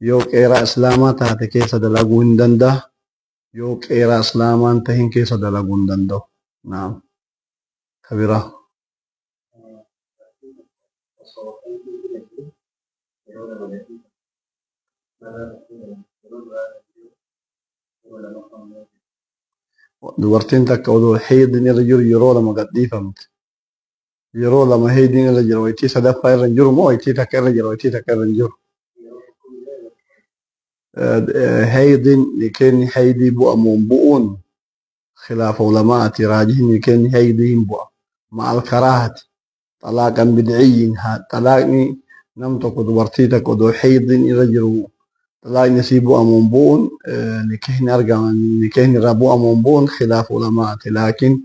yoo qeeraa islaamaa taate keessa dalaguu hin danda'a. Yoo qeeraa islaamaa hin tahin keessa dalaguu hin danda'u. Naam. Kabira. Dubartiin takka odoo heydin irra jiru yeroo lama gadhiifamte. Yeroo lama heydin irra jiru waytii sadaffaa irra hin jiru moo waytii takka irra jira waytii takka irra hin jiru. Heydin nikenni heydii bu'amuun bu'uun khilaafa ulamaati raajihin nikenni heydii hin bu'a. Ma'al karaahati xalaaqan bid'iyyin xalaaqni nam tokko dubartii takka odoo heydin irra jiru طلاقني سيبو أمونبون نكهن أرجع نكهن ربو أمونبون خلاف علماء لكن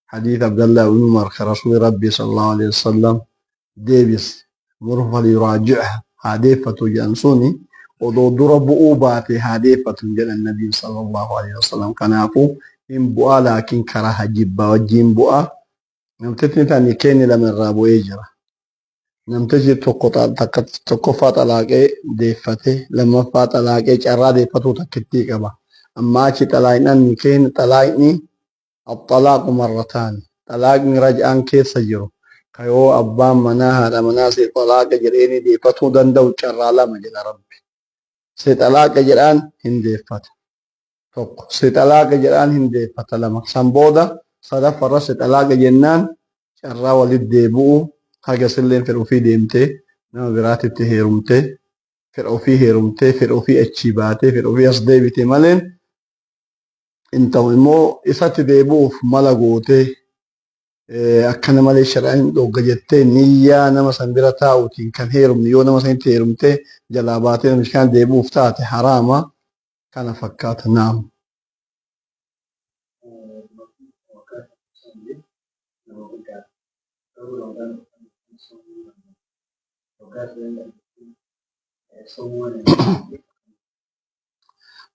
حديث عبد الله بن عمر كرسول ربي صلى الله عليه وسلم ديبس مره ليراجعها هادفة جنسوني ودو دربو أوباتي هادفة جل النبي صلى الله عليه وسلم كان يقول إن بؤا لكن كره جبا وجين بؤا نمتتني تاني كيني لمن رابو يجرى namtichi tokko xalaaqee deeffate lammaffaa xalaaqee carraa deeffatu takkittii qaba. Amma achi xalaaqnaan nikeen xalaaqni axalaaqu marrataan xalaaqni raj'aan keessa jiru ka yoo abbaan manaa haadha manaa si xalaaqa jedheeni deeffatuu danda'u carraa lama jedha Rabbi. Si xalaaqa jedhaan hin deeffata tokko, si xalaaqa jedhaan hin deeffata lama. San booda sadaffarra si xalaaqa jennaan carraa walit deebi'u haga silleen fedha ofii deemtee nama biraatitti heerumtee fedha ofii heerumtee fedha ofii achii baatee fedha ofii as deebite maleen intal immoo isatti deebi'uuf mala gootee akkana malee shar'aan dhogga jettee niyyaa nama san bira taa'uutiin kan heerumne yoo nama sanitti heerumtee jalaa baatee namishaan deebi'uuf taate haraama kana fakkaata. Naam.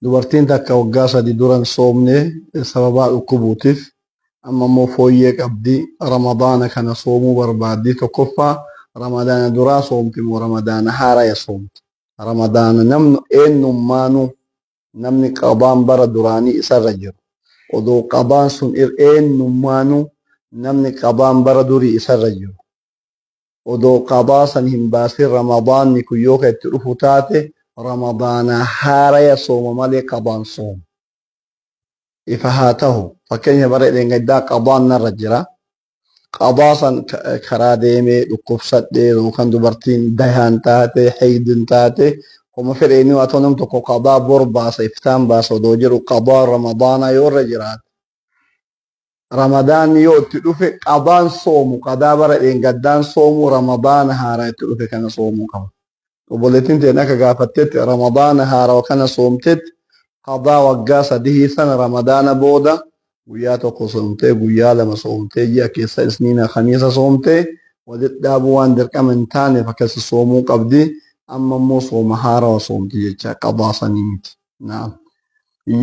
Dubartiin takka waggaa sadi duran soomne sababaa dhukkubuutiif amma immoo fooyyee qabdi ramadaana kana soomuu barbaaddi. Tokkoffaa ramadaana duraa soomti moo ramadaana haaraya soomti. Ramadaana namni eenyummaanuu namni qabaan bara duraanii isarra jiru odoo qabaan sun eenyummaanuu namni qabaan bara durii isarra jiru odoo qabaa san hin baasin ramadaanni kun yoo itti dhufu taate ramadaana haaraya sooma malee qabaan sooma. Ifa haa ta'u fakkeenya bara dheengaddaa qabaan narra jira. Qabaa san karaa deemee dhukkubsadhee yookaan dubartiin dahaan taate heydin taate homa fedheeni haa ta'u nam tokko qabaa bor baasa iftaan baasa odoo jiru qabaa ramadaana yoo irra jiraate. Ramadaan yoo itti dhufe qabaan soomu qadaa bara dheengaddaan soomu ramadaana haaraa itti dhufe kana soomuu qaba. Obboleettiin ta'e akka gaafattetti ramadaana haaraa kana soomtetti qadaa waggaa sadii sana ramadaana booda guyyaa tokko soomtee guyyaa lama soomtee ji'a keessa isniina khamiisa soomtee walitti dhaabuu waan dirqama hin taaneef akkasi soomuu qabdi. Amma immoo sooma haaraa soomti jecha qadaa sanii miti. Naam.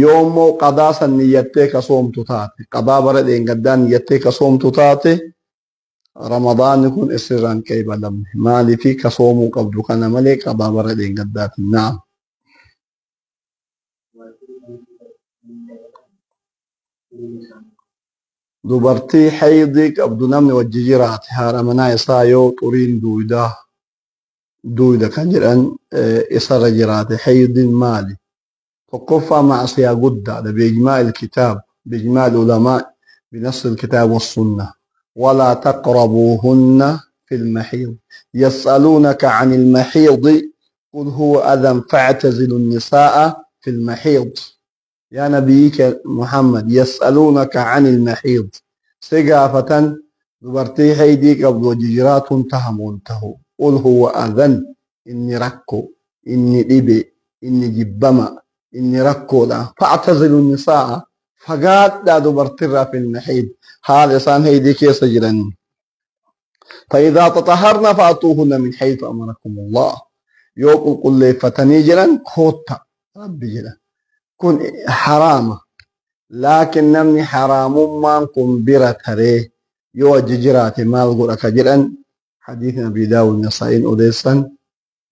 Yoo immoo qadaa san niyyattee ka soomtu taate qadaa bara dheengaddaan niyyattee ka soomtu taate ramadaanni kun isirraan qeebalamne maaliifi ka soomuu qabdu kana malee qadaa bara dheengaddaati. Naam. Dubartii haydii qabdu namni wajji jiraate haadha manaa isaa yoo xuriin duuda kan jedhan isarra jiraate haydin maali? Tokkoffaa macsiyaa guddaadha biijmaa ilkitaab biijmaa ulamaa بنص الكتاب والسنة ولا تقربوهن في المحيض يسألونك عن المحيض قل هو أذى فاعتزلوا النساء في المحيض. يا نبيك محمد يسألونك عن المحيض سقافة دبرتي هيديك أبو ججرات تهمونته قل هو أذى إني ركو إني لبي إني جبما إني ركو لا فاعتزلوا النساء فقات لا دبرترها في المحيض حال إسان هيديك يسجرن فإذا تطهرنا فأتوهن من حيث أمركم الله يوقل قل لي فتنيجرا خوتا ربي جرا كن حرام لكن نمني حرام ما نكون برتري يو ججراتي مال قرأك جرا حديث نبي داود نصائن أديسا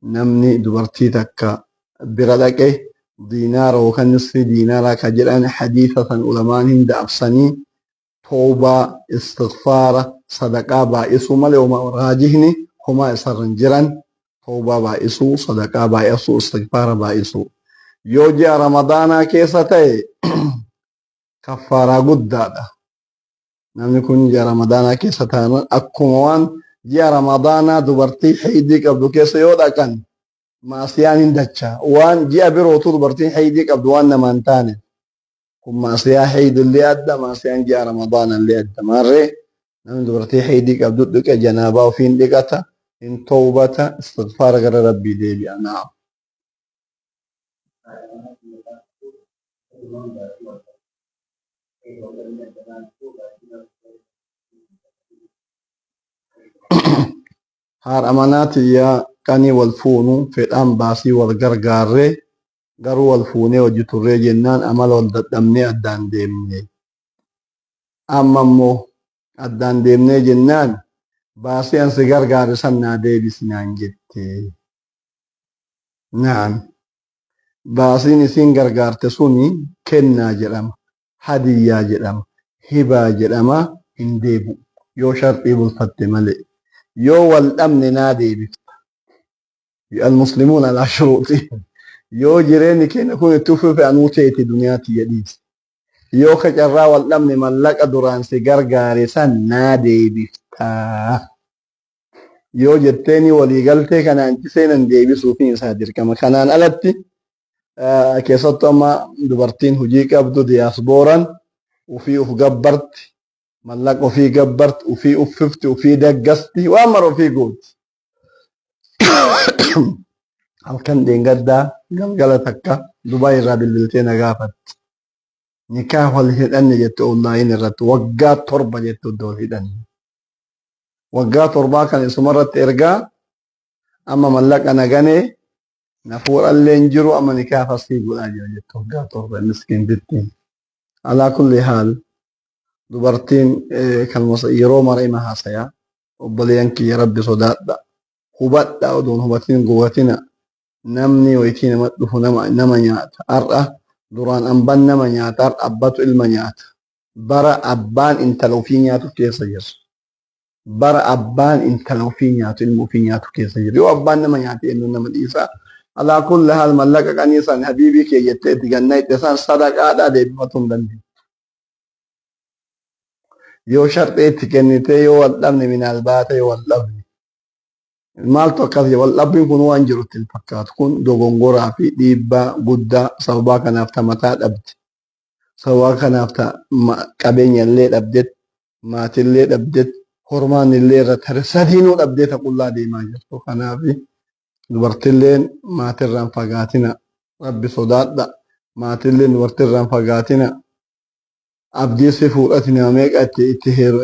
نمني دبرتي تكا برلك دينار وكان نصف دينار كجران حديثة علماء هند أبسني توبة استغفار صدقاء بائسو ملي وما راجهني هما يسرن جران توبة بائسو صدقاء بائسو استغفار بائسو يوجي رمضانا كيستي كفارة قدادة namni kun ji'a ramadaanaa keessa taa'an akkuma waan ji'a ramadaanaa dubartii haydii qabdu keessa yoo dhaqan maasiyaan hin dacha waan ji'a birootu dubartiin haydii qabdu waan nama hin taane kun maasiyaa haydillee adda maasiyaan ji'a ramadaanallee adda maarree namni dubartii haydii qabdu dhiqa janaabaa ofiin dhiqata hin tawbata istighfaara gara rabbii deebi'a naam. Haadha manaatiyyaa qanii wal fuunu fedhaan baasii wal gargaarree garuu wal fuunee hojii turree jennaan amala wal dadhabnee addaan deemne. Amma immoo addaan deemnee jennaan baasii ansi gargaare san naa deebisi naan jette. Naan baasiin isiin gargaarte suni kennaa jedhama, hadiyyaa jedhama, hibaa jedhama hin deebi'u yoo sharxii bulfatte malee. yoo wal dhabne naa deebifta almuslimuun alaa shuruuxihim yoo jireenyi keenya kun itti fufe anuu teeti duniyaatti jedhiis yoo ka carraa wal dhabne mallaqa duraan si gargaare san naa deebifta yoo jetteeni waliigaltee kanaan seenan deebisuufi isaa dirqama kanaan alatti keessattuu amma dubartiin hujii qabdu diyaasbooran ufii uf gabbarti mallaqa ofii gabbart ufii uffifti ufii daggasti waan mara ofii gooti halkan dheengaddaa galgala takka Dubaay irraa bilbiltee na gaafatti nikaa wal hidhanne jette onlaayin irratti waggaa 7 jette iddoo wal hidhanne waggaa 7 kan isumarratti ergaa amma mallaqa naganee na fuudhallee hin jiru amma nikaa fasii godhaa jira jette waggaa 7 miskiin bittiin alaa kulli haal dubartiin kan yeroo mara ima haasayaa obboleeyyan kiyya rabbi sodaadha hubadha odoon hubatiin gubatina namni wayitii nama dhufu nama nyaata har'a duraan ambaan nama nyaata har'a abbatu ilma nyaata bara abbaan intala ofii nyaatu keessa jira bara abbaan intala ofii nyaatu ilma ofii nyaatu keessa jira yoo abbaan nama nyaate eenyuun nama dhiisaa alaa kulli haal mallaqa qaniisan habiibii kee jettee itti gannaa itti isaan sadaqaadhaa deebifatu hin dandeenye. yoo sharxee itti kennitee yoo wal dhabne minaal baate yoo wal dhabne maaltu akkas jedha wal dhabbiin kun waan jirutti hin fakkaatu kun dogongoraa fi dhiibbaa guddaa sababaa kanaaf ta mataa dhabde sababaa kanaaf ta qabeenya illee dhabdet maatillee dhabdet hormaan illee irra tare sadiinuu dhabdee ta qullaa deemaa jirtu kanaaf dubartilleen maatirraan fagaatina rabbi sodaadha maatilleen dubartirraan fagaatina abdii si fuudhati nama meeqa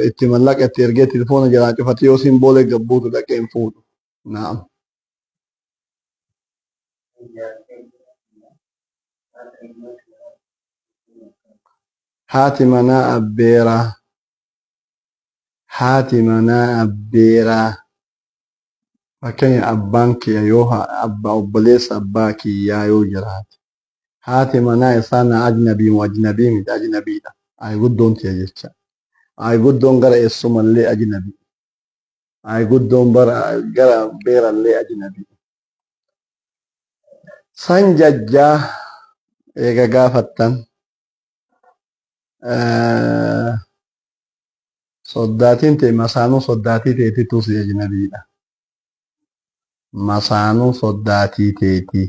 itti mallaqa itti ergee telefoona jalaa cufate yoo siin boolee gabbuutu dhaqee hin fuudhu. Naam. Haati manaa abbeeraa. Haati manaa abbeeraa. Fakkeenya abbaan kiyya yoo abbaa obboleessa abbaa kiyyaa yoo jiraate. Haati manaa isaa na ajnabii moo ajnabii miti ajnabiidha. Ay guddoon tiya jecha ay guddoon gara eessumallee ajnabi ay guddoon gara beerallee ajnabi san jajjaa eega gaafattan soddaatiin ta'e masaanuu soddaatii teetitus ajnabiidha masaanuu soddaatii teeti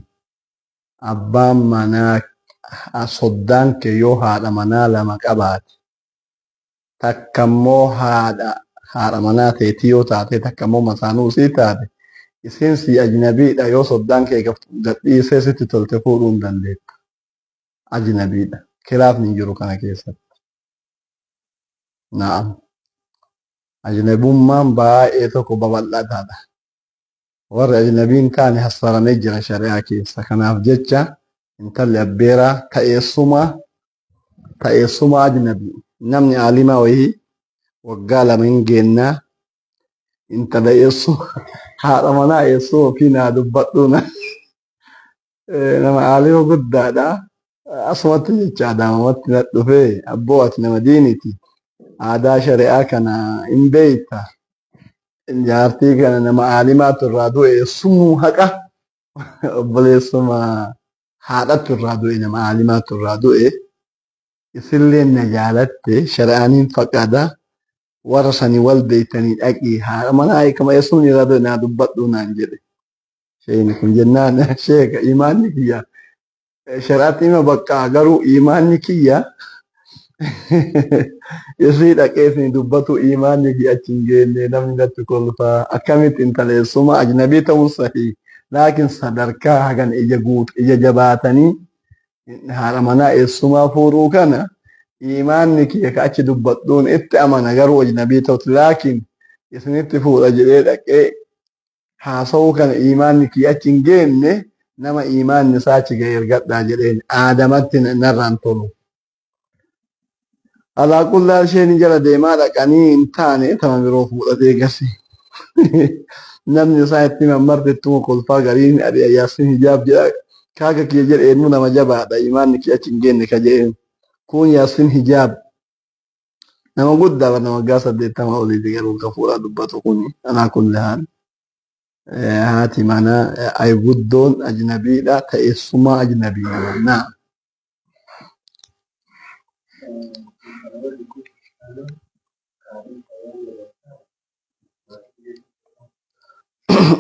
abbaan manaa soddaan kee yoo haadha manaa lama qabaate takkammoo haadha manaa teetii yoo taate takkammoo masaanuu sii taate isiin si ajnabiidha yoo soddaan kee gadhiisee sitti tolte fuudhuu hin dandeetta ajnabiidha kilaafni hin jiru kana keessatti na'am ajnabummaan baay'ee tokko babal'ataadha warri ajnabiin taane hassaramee jira shari'aa keessa kanaaf jecha intalli abbeeraa ta'eessuma ajnabii namni aalimaa wayii waggaa 2 hin geennaa intala eessuma haadha manaa eessuma ofii naa dubbadhuuna nama aalima guddaadha. Asumatti jechaadha mamatti na dhufe abboo ati nama diiniti. Aadaa shari'aa kana hin beeyta. Jaartii kana nama aalimaatu irraa du'e sumuu haqa obboleessuma haadhatu irraa du'e nama aalimaatu irraa du'e. Isillee na jaalatte shari'aaniin faqaada warra sanii wal beeytanii dhaqii haadha manaa hiikama eessuun irraa du'e naa dubbadhuu naan jedhe. Sheekni kun jennaan sheeka imaanni kiyya shari'aatti hima bakka garuu imaanni kiyya isii dhaqee isin dubbatu imaanni kiyya achi hin geenne namni natti kolfaa akkamitti intaleessuma ajnabii ta'uun sahii laakiin sadarkaa hagan ija guutu ija jabaatanii haadha manaa eessumaa fuudhuu kana imaanni kiyya ka achi dubbadhuun itti amana garuu ajnabii ta'utu laakiin isinitti fuudha jedhee dhaqee haasa'uu kana imaanni kiyya achi hin geenne nama imaanni isaa achi ga'e ergadhaa jedheen aadamatti narraan tolu. Alaa qullaa isheen jala deemaa dhaqanii hin taane tama biroo fuudhatee gasi. Namni isaa itti mammarti ittuma kolfaa gariin adii yaasin hijaab jedha. Kaaga kiyya jedhe eenyu nama jabaadha imaanni kiyya achi hin geenne ka jedheen. Kun yaasin hijaab nama guddaa nama waggaa 80 oliiti garuu ka fuudhaa dubbatu kuni alaa qullaa haal. Haati manaa ay guddoon ajnabiidha ta'eessumaa ajnabiidha. Naa.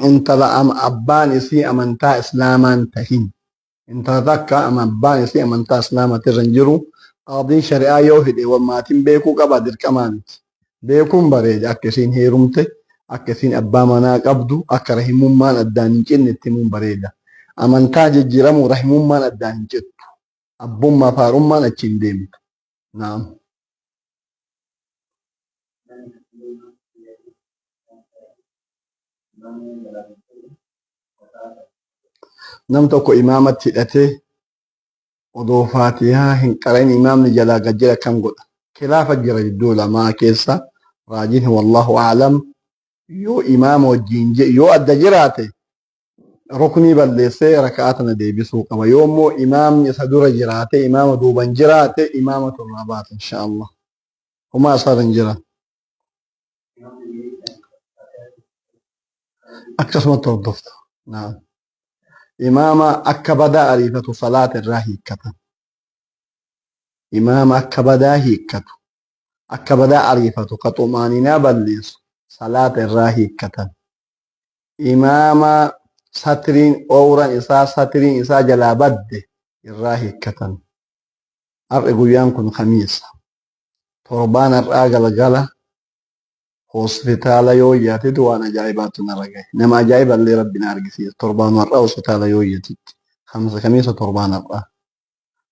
Intala abbaan isii amantaa islaamaan tahin. Intala takka abbaan isii amantaa islaamaatti irra hin jiru. Qaadiin shari'aa yoo hidhe wammaatiin beekuu qaba dirqamaa miti. Beekuun bareeda akka isiin heerumte. Akka isiin abbaa manaa qabdu akka rahimummaan addaan hin cinne itti himuun bareeda. Amantaa jijjiiramuu rahimummaan addaan hin cittu. Abbummaa faarummaan achi hin deemtu. Naam. Nam tokko imaamatti hidhatee odoo faatihaa hin qarain imaamni jalaa gajjira kam godha. Khilaafa jira jidduu lamaa keessa raajiin wallahu a'lam. Yoo imaama wajjin yoo adda jiraate ruknii balleessee raka'ata na deebisuu qaba. Yoo immoo imaamni isa dura jiraate imaama duuban jiraate imaama turraa baata inshaallah. Huma asar hin jiran. Akkasumatti hordoftu. Naam. Imaama akka badaa ariifatu salaata irraa hiikkatan. Imaama akka badaa hiikkatu. Akka badaa ariifatu ka xumaaninaa balleessu. Salaata irraa hiikkatan. Imaama satiriin oowran isaa satiriin isaa jalaa badde irraa hiikkatan. Har'i guyyaan kun khamiisa. Torbaan har'aa galgala hospitaala yoo iyyaatitu waan ajaa'ibaatu narra gahe. Nama ajaa'iballee rabbi na argisiisa. Torbaan har'aa hospitaala yoo iyyaatitti. Khamiisa torbaan har'aa.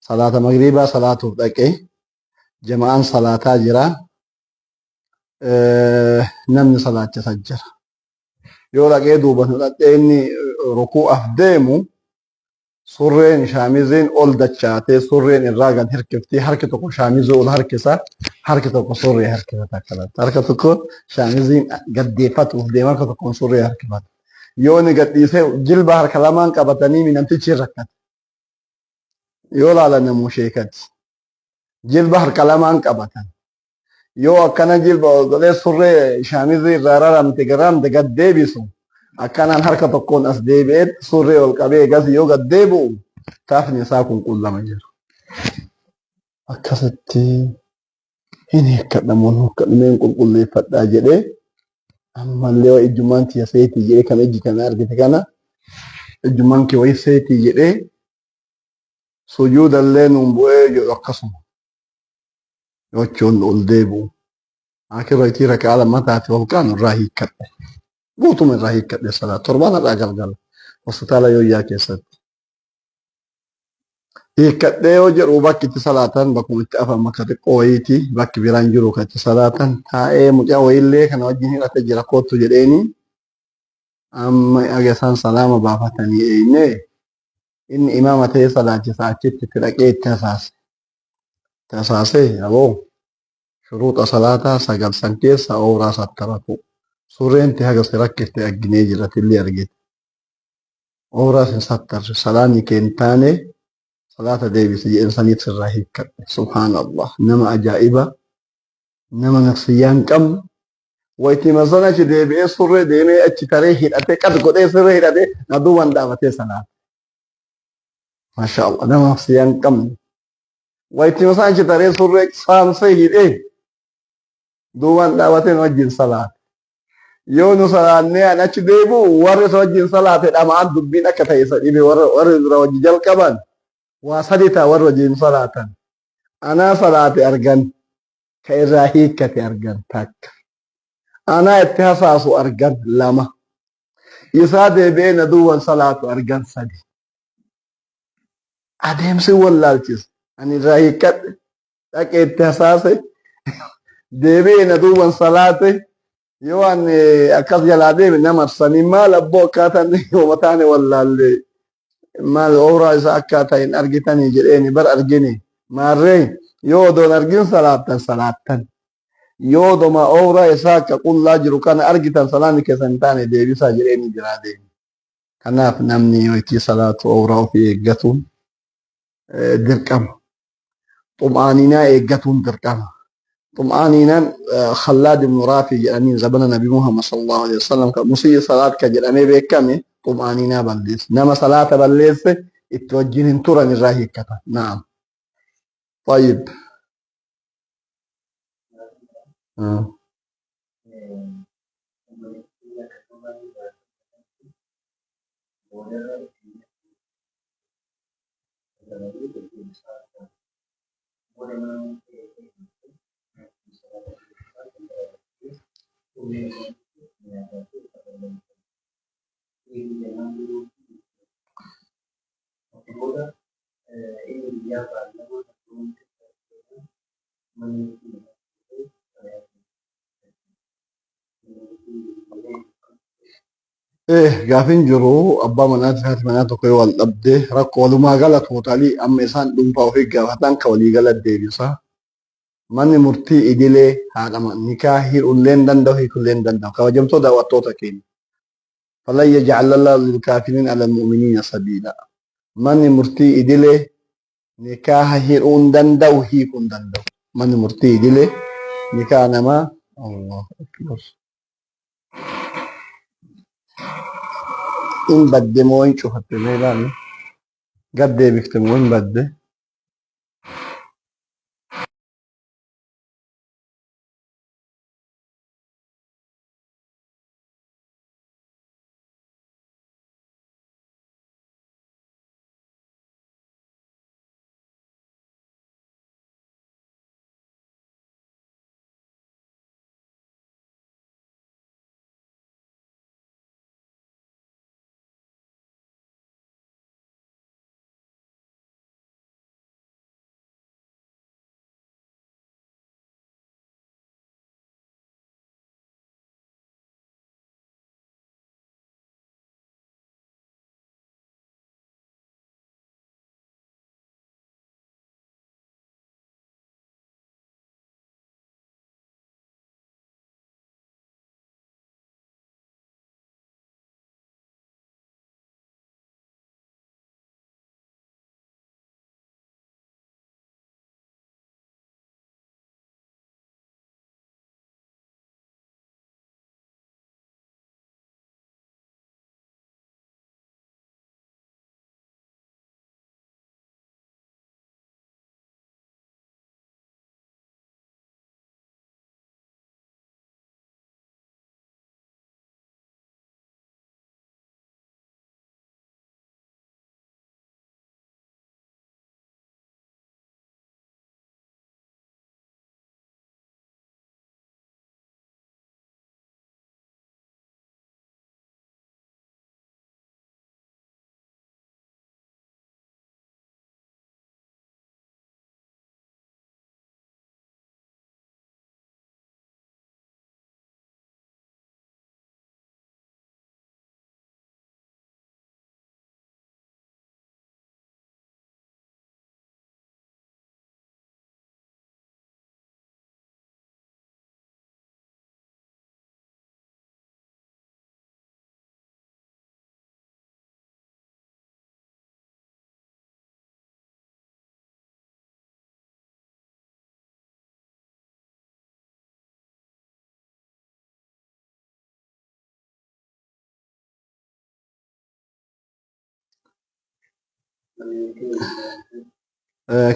Salaata magriibaa salaatuuf dhaqee jama'aan salaataa jiraa. Namni salaachisa jira. Yoo dhaqee duuba dhaqee inni ruku'aaf deemu surreen shaamiziin ol dachaatee surreen irraa gad hirkiftee harki tokko shaamizii ol harkisa harki tokko surree harkifata akkanatti. Harka tokko shaamiziin gaddeeffatuuf deema harka tokkoon surree harkifata. Yoo inni gadhiisee jilba harka lamaan qabatanii namtichi rakkate. Yoo laalan namuu sheekati. Jilba harka lamaan qabatan. Yoo akkana jilba ogolee surree shaamizii irraa raramte garamte gad deebisu akkanaan harka tokkoon as deebi'eet surree ol qabee gas yoo gad deebi'u taafni isaa kun qullama jira. Akkasitti hin hiikkadhamuun hiikkadhumeen qulqulleeffadhaa jedhee ammallee waa ijjummaan tiyya seetii jedhee kan ijji kana argite kana ijjummaan kee wayii seetii jedhee sujuudallee nuun bu'ee jedhu akkasuma. Yochoon ol deebi'u. Akirra itti rakaa lammataati ol kaanu irraa hiikkadhe. Guutuma irraa hiikkadhe salaata. Torbaan irraa galgala. Hospitaala Yooyyaa keessatti. Hiikkadhee yoo jedhu bakki itti salaatan bakkuma itti afan bakka xiqqoo wayiiti bakki biraan jiru kan itti salaatan taa'ee mucaa wayiillee kana wajjin hidhate jira kootu jedheeni amma agasaan salaama baafatanii eenyee inni imaama ta'ee salaachisa achitti itti dhaqee itti hasaase. Tasaasee aboo shuruuxa salaataa sagal san keessa ooraa sattaratu surreenti haga si rakkifte agginee jiratillee argite. أورا سنسطر سلاني كنتاني صلاة ديبس إنسانية الرهيب سبحان الله نما أجائبة نما نفسيان كم ويتي مثلا ديبي سر ديمي أتش تاريخ أتي قد قد سر أتي ندوان دعوتي صلاة ما شاء الله نما نفسيان كم ويتي مثلا تاريخ سر سام سيد دوان دعوتي نوجه صلاة يونو صلاة أنا أتش ديبو ورس وجه صلاة أما عند بين أكتايس إبي ورس وجه جل كمان وصديتا ورجين صلاة أنا صلاة أرجن كإرهيك كأرجن تك أنا اتهاساس أرجن لما يساد بين دول صلاة أرجن سدي أدهم سوى اللالتس أنا إرهيك تك اتهاساس دبين دول صلاة يوان أكاد يلادي من نمر سني ما لبو كاتن ومتاني ولا اللي ما الأورا إذا أكاتين أرجتني جريني بر أرجني مارين يو دون أرجن صلاة yoodoma owra isaa ka qullaa jiru kana argitan salaanni keessan hin taane deebisaa jedheeni jiraa deemi. Kanaaf namni yoitii salaatu owraa ofii eeggatuun dirqama. Xum'aaninaa eeggatuun dirqama. Xum'aaninaan Khallaad ibn Raafii jedhanii zabana Nabi Muhammad sallallahu alaihi wasallam kan musii salaat ka jedhamee beekame xum'aaninaa balleesse. Nama salaata balleesse itti wajjin hin turan irraa hiikkata. Naam. طيب. gaafin jiru abbaa manaati haati manaa tokko yoo wal dhabde rakkoo walumaa gala tootaalii amma isaan dhuunfaa ofii gaafatan ka walii gala deebisa. Manni murtii idilee haadha nikaa hiruullee hin danda'u hiikullee hin danda'u. Kabajamtoo daawwattoota keenya. Falan yaj'al Allahu lilkaafiriin ala almu'miniina sabiila. Manni murtii idilee nikaaha hiruu hin danda'u hiikuu hin danda'u. Manni murtii idilee nikaa namaa Allahu akbar. In badde moo in cufatte mee ilaali. Gad deebifte moo hin badde.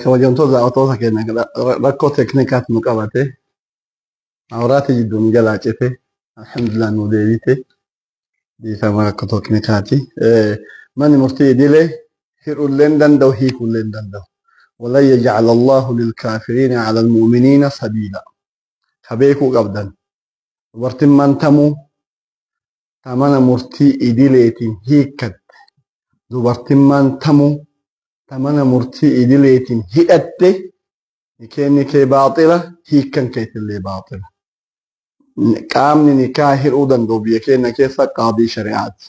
kabajamtoota daawwattoota keenya rakkoo teeknikaatu nu qabate awraati jidduun jalaa cite alhamdulillah nu deebite dhiifama rakkoo teeknikaati. Manni murtii idilee hidhullee hin danda'u hiikullee hin danda'u. ولن يجعل الله للكافرين على المؤمنين سبيلا. كبيكو قبدا ورتمان تمو تمانا مرتي إدليتين هيكت دوبرتمان تمو تمانا مرتي إدليتين هيئت نكي باطلة هيكن كيت اللي باطلة قامني نكاهر أودن دو بيكينا كيسا قاضي شريعات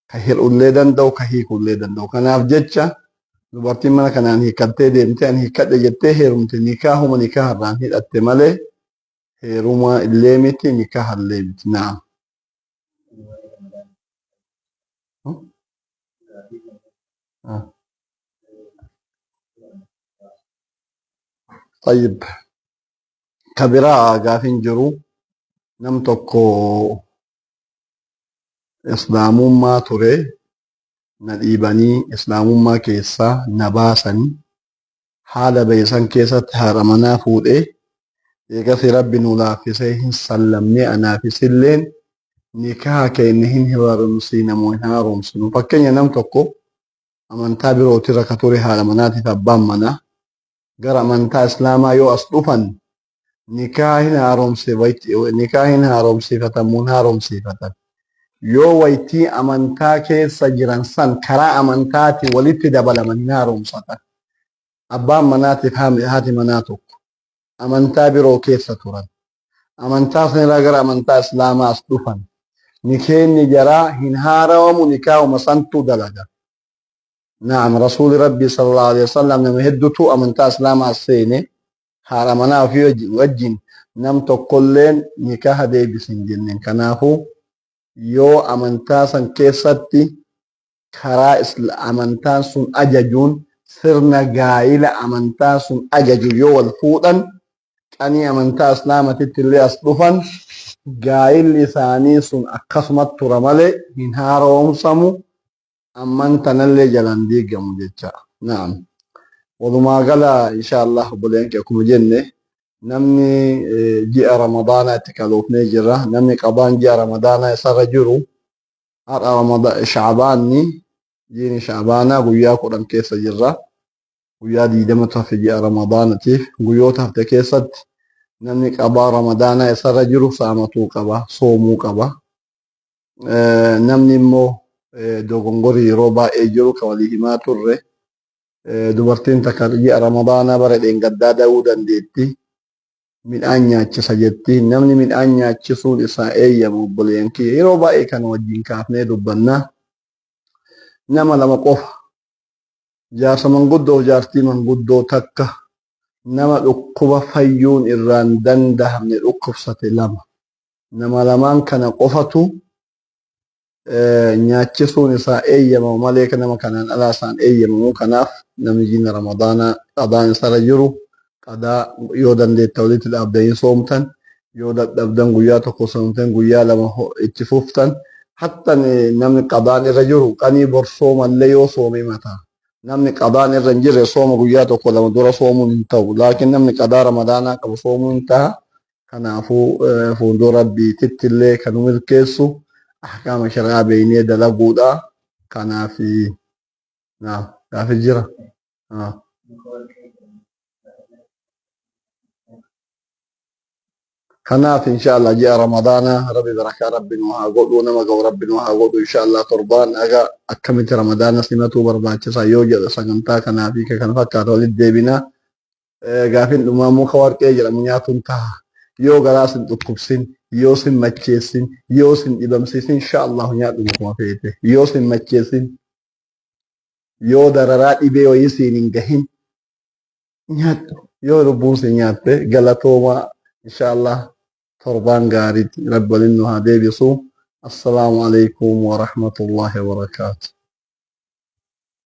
كهر أوليدن دو كهيك أوليدن دو كناف جتشا دوبرتين مانا كنان هيكتي ديمتين هيكت جتي هيرمتي نكاهما نكاه الران هيئت مالي هيروما الليمتي نكاه الليمتي. نعم. طيب كبراء قافين جرو نمتكو إسلام ما تري نديباني إسلام ما كيسا نباسني حال بيسان كيسا تهرمنا فود يقفي ربي نلافسيه سلمني أنا في سلين نكاها كأنهن هوارمسي نموين هارمسي فكين ينمتكو أمن تابرو تركتوري هارمناتي تبان منا gara amantaa islaamaa yoo as dhufan nikaahin haaromsiifatamuun haaromsiifatan yoo waytii amantaa keessa jiran san karaa amantaati walitti dabalaman hin haaromsatan. Abbaan manaatiif haati manaa tokko amantaa biroo keessa turan amantaa sanirraa gara amantaa islaamaa as dhufan nikeenni jaraa hin haarawamu nikaahuma santu dalaga. نعم رسول ربي صلى الله عليه وسلم لما هدتو أمنتا إسلام السيني حرمنا في وجين نم تقولين نكاح دي بسنجنين كنافو يو أمنتا سن كيستي كرا أمنتا سن أججون سرنا قائلة أمنتا سن أججو يو والفوطن كاني أمنتا إسلام تتلي أصدفن قائل لساني سن أقسمت ترمالي من هاروم سمو أمن تنلي جلان ديقا مجيشا. نعم. وضما قال إن شاء الله بلينك يكون جنة نمني جاء رمضان تكالوف نجرة نمني قبان جاء رمضان يسار جرو أرى رمضان شعباني جيني شعبانا قويا قرم كيس جرة قويا دي دمتها في جاء رمضان تيف قويوتها في كيست نمني قبا رمضان يسار جرو سامتو قبا صومو قبا نمني مو dogongori yeroo baay'ee jiru ka walii himaa turre dubartiin takka ji'a ramadaanaa bara dheengaddaa da'uu dandeetti midhaan nyaachisa jetti namni midhaan nyaachisuun isaa eeyyamu obboleeyyan kiyya yeroo baay'ee kana wajjin kaafnee dubbannaa nama lama qofa jaarsa manguddoo jaartii manguddoo takka nama dhukkuba fayyuun irraan dandahamne dhukkubsate lama nama lamaan kana qofatu nyaachisuun isaa eeyyamamu malee nama kanaan alaa isaan eeyyamamu. Kanaaf namni ji'a ramadaanaa qadaan isarra jiru qadaa yoo dandeetta walitti dhaabdanii soomtan yoo dadhabdan guyyaa tokko soomtan guyyaa lama itti fuftan hatta namni qadaan irra jiru qanii bor soomallee yoo soome mataa namni qadaan irra hin jirre sooma guyyaa tokko lama dura soomuun hin ta'u laakiin namni qadaa ramadaanaa qabu soomuu hin ta'a. Kanaafuu fuuldura rabbiititti illee kan milkeessu أحكام شرعية بينية دلقودا كان في نعم كان في الجرة كان في إن شاء الله جاء رمضان ربي بركة ربي نوها قول ونما قول ربي نوها قول إن شاء الله تربان أجا أكملت رمضان سنتو برباچ سايوجا سجنتا كان في كان فكر ولد ديبنا قافين لما مو خوار كيجر منياتون تها yoo garaasin dhukkubsin yoo sin macheessin yoo sin dhibamsiisin inshaallahu nyaadhu kuma feete yoo sin macheessin yoo dararaa dhibee wayii siin hin gahin nyaadhu yoo lubbuun si nyaatte galatoomaa inshaallah torbaan gaariitti rabbi waliin nu haa deebisu. Assalaamu alaykum wa rahmatullahi wa barakaatuh.